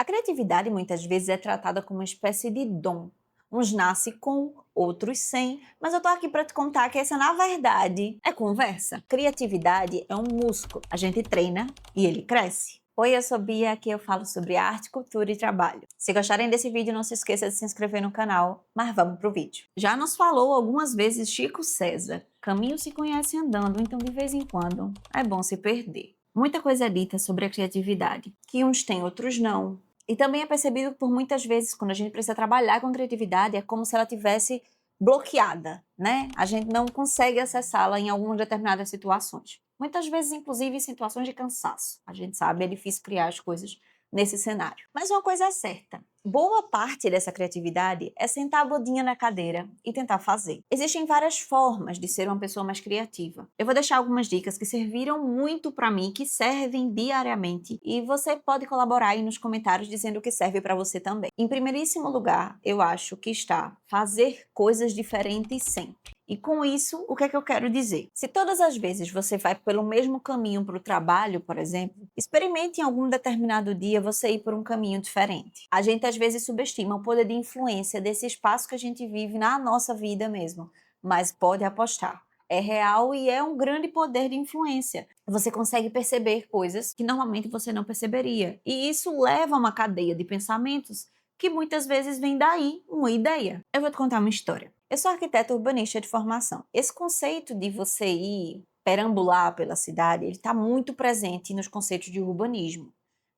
criatividade muitas vezes é tratada como uma espécie de dom. Uns nascem com, outros sem, mas eu tô aqui para te contar que essa, na verdade, é conversa. Criatividade é um músculo. A gente treina e ele cresce. Oi, eu sou Bia, aqui eu falo sobre arte, cultura e trabalho. Se gostarem desse vídeo, não se esqueça de se inscrever no canal, mas vamos pro vídeo. Já nos falou algumas vezes Chico César, caminho se conhece andando, então de vez em quando é bom se perder. Muita coisa é dita sobre a criatividade, que uns têm, outros não. E também é percebido que por muitas vezes, quando a gente precisa trabalhar com criatividade, é como se ela tivesse bloqueada, né? A gente não consegue acessá-la em algumas determinadas situações. Muitas vezes, inclusive, em situações de cansaço. A gente sabe, é difícil criar as coisas nesse cenário. Mas uma coisa é certa, boa parte dessa criatividade é sentar a bundinha na cadeira e tentar fazer. Existem várias formas de ser uma pessoa mais criativa. Eu vou deixar algumas dicas que serviram muito para mim, que servem diariamente, e você pode colaborar aí nos comentários dizendo o que serve para você também. Em primeiríssimo lugar, eu acho que está fazer coisas diferentes sempre. E com isso, o que é que eu quero dizer? Se todas as vezes você vai pelo mesmo caminho para o trabalho, por exemplo, experimente em algum determinado dia você ir por um caminho diferente. A gente às vezes subestima o poder de influência desse espaço que a gente vive na nossa vida mesmo, mas pode apostar. É real e é um grande poder de influência. Você consegue perceber coisas que normalmente você não perceberia. E isso leva a uma cadeia de pensamentos que muitas vezes vem daí uma ideia. Eu vou te contar uma história. Eu sou arquiteta urbanista de formação. Esse conceito de você ir perambular pela cidade, ele está muito presente nos conceitos de urbanismo,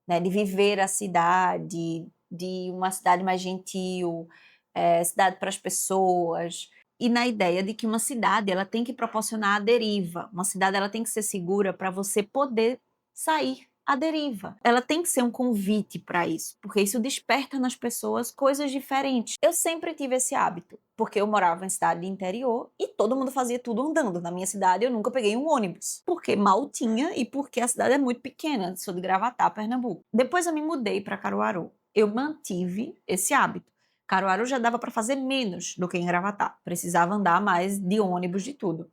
né? De viver a cidade, de uma cidade mais gentil, cidade para as pessoas, e na ideia de que uma cidade ela tem que proporcionar a deriva. Uma cidade ela tem que ser segura para você poder sair à deriva. Ela tem que ser um convite para isso, porque isso desperta nas pessoas coisas diferentes. Eu sempre tive esse hábito, porque eu morava em cidade de interior e todo mundo fazia tudo andando. Na minha cidade eu nunca peguei um ônibus, porque mal tinha e porque a cidade é muito pequena. Sou de Gravatá, Pernambuco. Depois eu me mudei para Caruaru. Eu mantive esse hábito. Caruaru já dava para fazer menos do que em Gravatá. Precisava andar mais de ônibus, de tudo.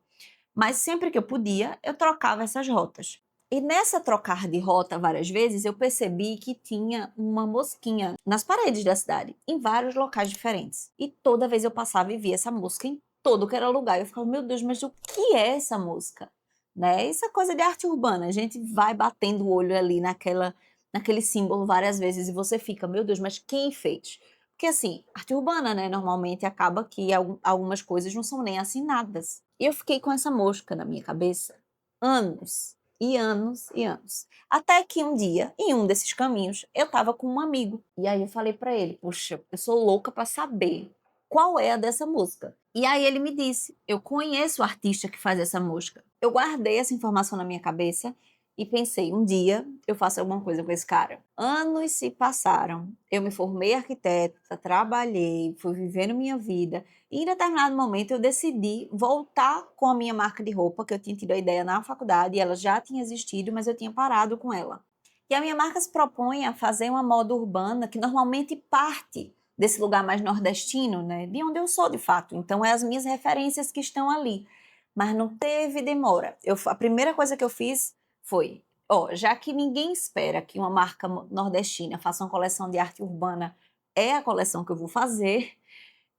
Mas sempre que eu podia, eu trocava essas rotas. E nessa trocar de rota várias vezes, eu percebi que tinha uma mosquinha nas paredes da cidade, em vários locais diferentes. E toda vez eu passava e via essa mosca em todo que era lugar. Eu ficava, meu Deus, mas o que é essa mosca? Né? Isso é coisa de arte urbana. A gente vai batendo o olho ali naquele símbolo várias vezes e você fica, meu Deus, mas quem fez? Porque assim, arte urbana, né? Normalmente acaba que algumas coisas não são nem assinadas. E eu fiquei com essa mosca na minha cabeça anos. E anos e anos. Até que um dia, em um desses caminhos, eu tava com um amigo. E aí eu falei pra ele, puxa, eu sou louca pra saber qual é a dessa música. E aí ele me disse, eu conheço o artista que faz essa música. Eu guardei essa informação na minha cabeça e pensei, um dia eu faço alguma coisa com esse cara. Anos se passaram, eu me formei arquiteta, trabalhei, fui vivendo minha vida. E em determinado momento eu decidi voltar com a minha marca de roupa, que eu tinha tido a ideia na faculdade e ela já tinha existido, mas eu tinha parado com ela. E a minha marca se propõe a fazer uma moda urbana que normalmente parte desse lugar mais nordestino, né? De onde eu sou de fato. Então é as minhas referências que estão ali. Mas não teve demora. A primeira coisa que eu fiz foi, já que ninguém espera que uma marca nordestina faça uma coleção de arte urbana, é a coleção que eu vou fazer.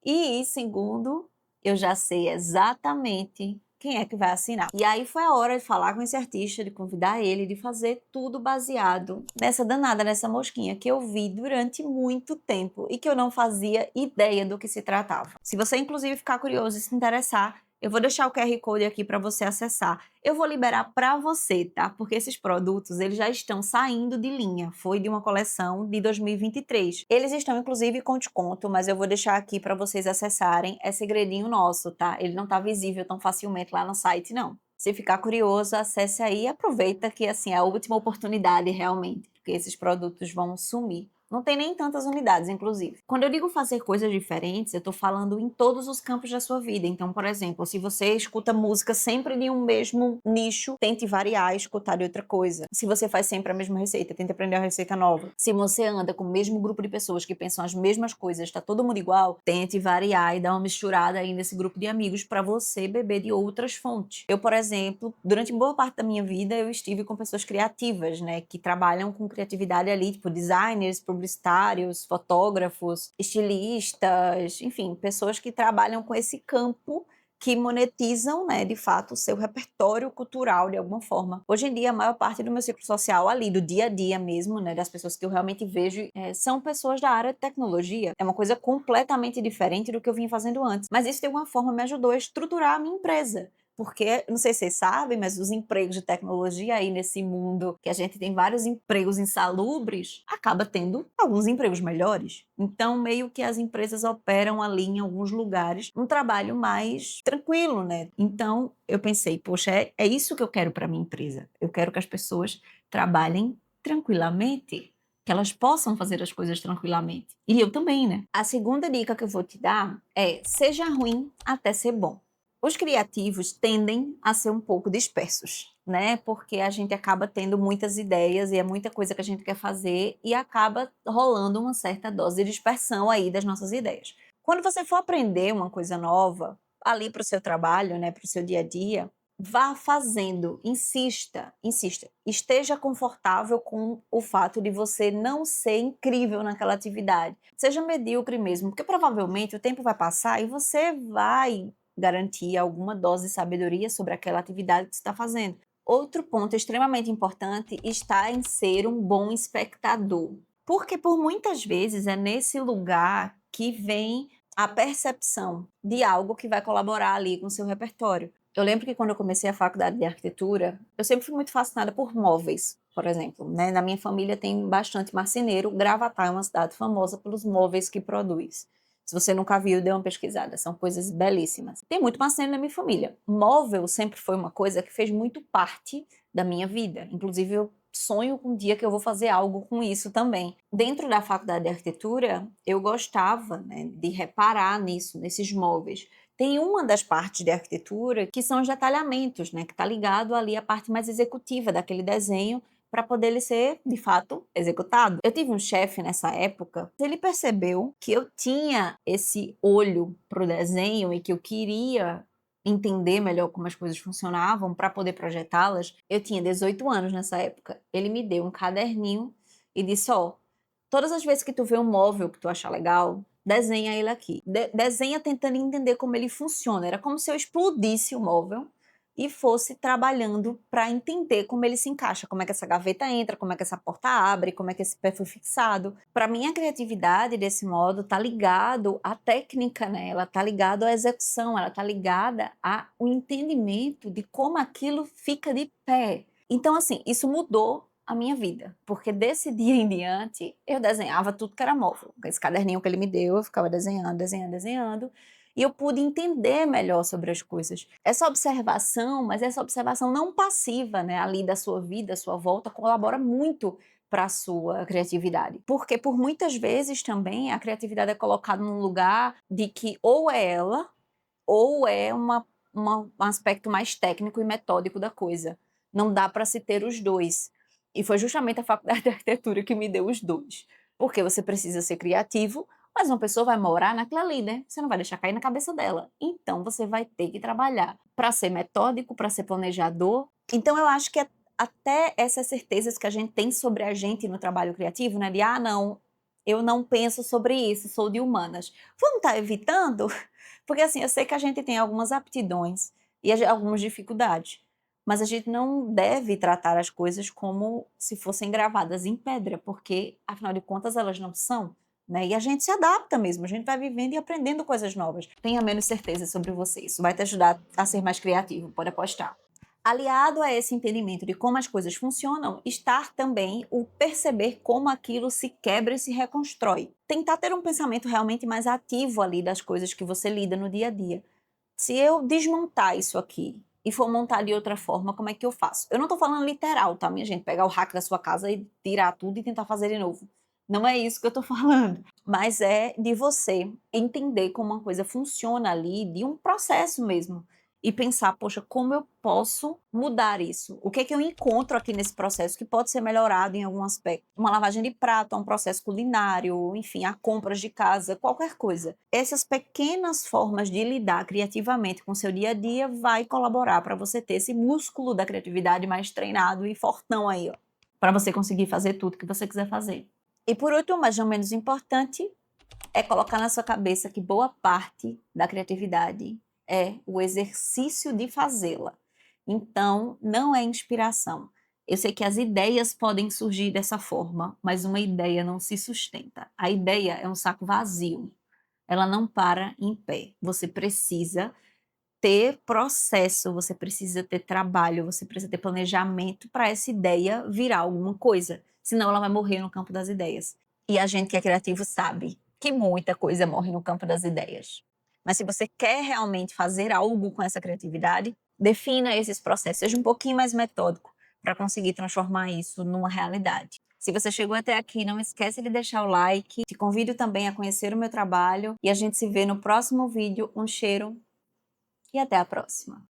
E, segundo, eu já sei exatamente quem é que vai assinar. E aí foi a hora de falar com esse artista, de convidar ele, de fazer tudo baseado nessa danada, nessa mosquinha que eu vi durante muito tempo e que eu não fazia ideia do que se tratava. Se você, inclusive, ficar curioso e se interessar, eu vou deixar o QR Code aqui para você acessar. Eu vou liberar para você, tá? Porque esses produtos, eles já estão saindo de linha. Foi de uma coleção de 2023. Eles estão, inclusive, com desconto, mas eu vou deixar aqui para vocês acessarem. É segredinho nosso, tá? Ele não tá visível tão facilmente lá no site, não. Se ficar curioso, acesse aí e aproveita que, assim, é a última oportunidade, realmente. Porque esses produtos vão sumir. Não tem nem tantas unidades, inclusive. Quando eu digo fazer coisas diferentes, eu tô falando em todos os campos da sua vida. Então, por exemplo, se você escuta música sempre de um mesmo nicho, tente variar e escutar de outra coisa. Se você faz sempre a mesma receita, tente aprender uma receita nova. Se você anda com o mesmo grupo de pessoas que pensam as mesmas coisas, tá todo mundo igual, tente variar e dar uma misturada aí nesse grupo de amigos para você beber de outras fontes. Eu, por exemplo, durante boa parte da minha vida, eu estive com pessoas criativas, né, que trabalham com criatividade ali, tipo designers, publicitários, fotógrafos, estilistas, enfim, pessoas que trabalham com esse campo que monetizam, né, de fato, o seu repertório cultural de alguma forma. Hoje em dia, a maior parte do meu ciclo social ali, do dia a dia mesmo, né, das pessoas que eu realmente vejo, são pessoas da área de tecnologia. É uma coisa completamente diferente do que eu vinha fazendo antes. Mas isso, de alguma forma, me ajudou a estruturar a minha empresa. Porque, não sei se vocês sabem, mas os empregos de tecnologia aí nesse mundo, que a gente tem vários empregos insalubres, acaba tendo alguns empregos melhores. Então, meio que as empresas operam ali em alguns lugares um trabalho mais tranquilo, né? Então, eu pensei, poxa, é isso que eu quero para minha empresa. Eu quero que as pessoas trabalhem tranquilamente, que elas possam fazer as coisas tranquilamente. E eu também, né? A segunda dica que eu vou te dar é: seja ruim até ser bom. Os criativos tendem a ser um pouco dispersos, né? Porque a gente acaba tendo muitas ideias e é muita coisa que a gente quer fazer e acaba rolando uma certa dose de dispersão aí das nossas ideias. Quando você for aprender uma coisa nova, ali para o seu trabalho, né, para o seu dia a dia, vá fazendo, insista, insista. Esteja confortável com o fato de você não ser incrível naquela atividade. Seja medíocre mesmo, porque provavelmente o tempo vai passar e você vai garantir alguma dose de sabedoria sobre aquela atividade que você está fazendo. Outro ponto extremamente importante está em ser um bom espectador, porque por muitas vezes é nesse lugar que vem a percepção de algo que vai colaborar ali com o seu repertório. Eu lembro que quando eu comecei a faculdade de arquitetura, eu sempre fui muito fascinada por móveis, por exemplo, né? Na minha família tem bastante marceneiro. Gravatá é uma cidade famosa pelos móveis que produz. Se você nunca viu, dê uma pesquisada, são coisas belíssimas. Tem muito marceneiro na minha família. Móvel sempre foi uma coisa que fez muito parte da minha vida. Inclusive, eu sonho com um dia que eu vou fazer algo com isso também. Dentro da faculdade de arquitetura, eu gostava, né, de reparar nisso, nesses móveis. Tem uma das partes de arquitetura que são os detalhamentos, né, que está ligado ali à parte mais executiva daquele desenho, para poder ele ser, de fato, executado. Eu tive um chefe nessa época, ele percebeu que eu tinha esse olho para o desenho e que eu queria entender melhor como as coisas funcionavam para poder projetá-las. Eu tinha 18 anos nessa época. Ele me deu um caderninho e disse: ó, todas as vezes que tu vê um móvel que tu achar legal, desenha ele aqui. Desenha tentando entender como ele funciona. Era como se eu explodisse o móvel e fosse trabalhando para entender como ele se encaixa, como é que essa gaveta entra, como é que essa porta abre, como é que esse pé foi fixado. Para mim, a criatividade desse modo tá ligado à técnica, né? Ela tá ligado à execução, ela tá ligada ao entendimento de como aquilo fica de pé. Então, assim, isso mudou a minha vida, porque desse dia em diante eu desenhava tudo que era móvel. Esse caderninho que ele me deu, eu ficava desenhando, desenhando, desenhando, e eu pude entender melhor sobre as coisas. Essa observação, mas essa observação não passiva, né, ali da sua vida, da sua volta, colabora muito para a sua criatividade. Porque por muitas vezes também a criatividade é colocada num lugar de que ou é ela, ou é um aspecto mais técnico e metódico da coisa. Não dá para se ter os dois. E foi justamente a faculdade de arquitetura que me deu os dois. Porque você precisa ser criativo, mas uma pessoa vai morar naquela ali, né? Você não vai deixar cair na cabeça dela. Então você vai ter que trabalhar para ser metódico, para ser planejador. Então eu acho que até essas certezas que a gente tem sobre a gente no trabalho criativo, né? De, não, eu não penso sobre isso, sou de humanas. Vamos estar evitando? Porque assim, eu sei que a gente tem algumas aptidões e algumas dificuldades, mas a gente não deve tratar as coisas como se fossem gravadas em pedra, porque afinal de contas elas não são, né? E a gente se adapta mesmo, a gente vai vivendo e aprendendo coisas novas. Tenha menos certeza sobre você, isso vai te ajudar a ser mais criativo, pode apostar. Aliado a esse entendimento de como as coisas funcionam, está também o perceber como aquilo se quebra e se reconstrói. Tentar ter um pensamento realmente mais ativo ali das coisas que você lida no dia a dia. Se eu desmontar isso aqui e for montar de outra forma, como é que eu faço? Eu não estou falando literal, tá, minha gente? Pegar o hack da sua casa e tirar tudo e tentar fazer de novo. Não é isso que eu estou falando. Mas é de você entender como uma coisa funciona ali, de um processo mesmo. E pensar, poxa, como eu posso mudar isso? O que é que eu encontro aqui nesse processo que pode ser melhorado em algum aspecto? Uma lavagem de prato, um processo culinário, enfim, a compras de casa, qualquer coisa. Essas pequenas formas de lidar criativamente com o seu dia a dia vai colaborar para você ter esse músculo da criatividade mais treinado e fortão aí, ó, para você conseguir fazer tudo que você quiser fazer. E por último, mas não menos importante, é colocar na sua cabeça que boa parte da criatividade é o exercício de fazê-la. Então, não é inspiração. Eu sei que as ideias podem surgir dessa forma, mas uma ideia não se sustenta. A ideia é um saco vazio. Ela não para em pé. Você precisa ter processo, você precisa ter trabalho, você precisa ter planejamento para essa ideia virar alguma coisa. Senão ela vai morrer no campo das ideias. E a gente que é criativo sabe que muita coisa morre no campo das ideias. Mas se você quer realmente fazer algo com essa criatividade, defina esses processos, seja um pouquinho mais metódico para conseguir transformar isso numa realidade. Se você chegou até aqui, não esquece de deixar o like. Te convido também a conhecer o meu trabalho e a gente se vê no próximo vídeo. Um cheiro e até a próxima.